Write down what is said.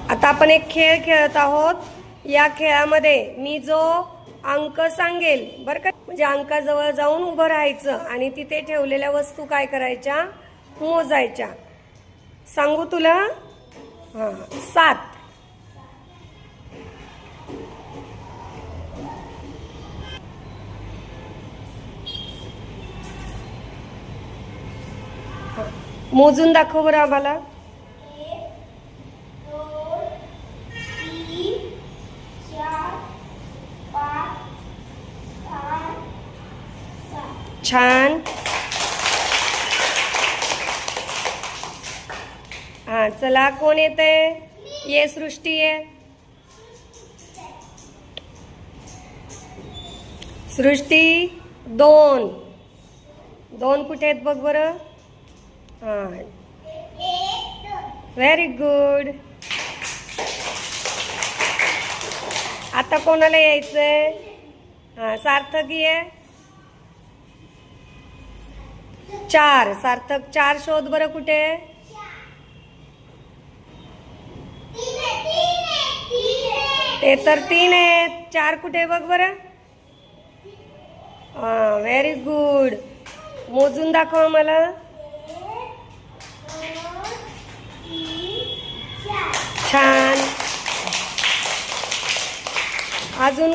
आता आपण एक खेळ खेळत आहोत। या खेळामध्ये मी जो अंक सांगेल बरं का, म्हणजे अंकाजवळ जाऊन उभं राहायचं आणि तिथे ठेवलेल्या वस्तू काय करायच्या, मोजायच्या। सांगू तुला? हां, 7। मोजून दाखव बरं आम्हाला। छान। हा चला, कोण येते? ये सृष्टी ये। सृष्टी 2 कुठे आहेत बघ बरं। हा, व्हेरी गुड। आता कोणाला यायचंय? हा, सार्थक ये। 4, सार्थक 4 शोध बरं कुठे। ते तर 3 आहेत, 4 कुठे बघ बरं। हा, व्हेरी गुड। मोजून दाखव मला। छान। अजून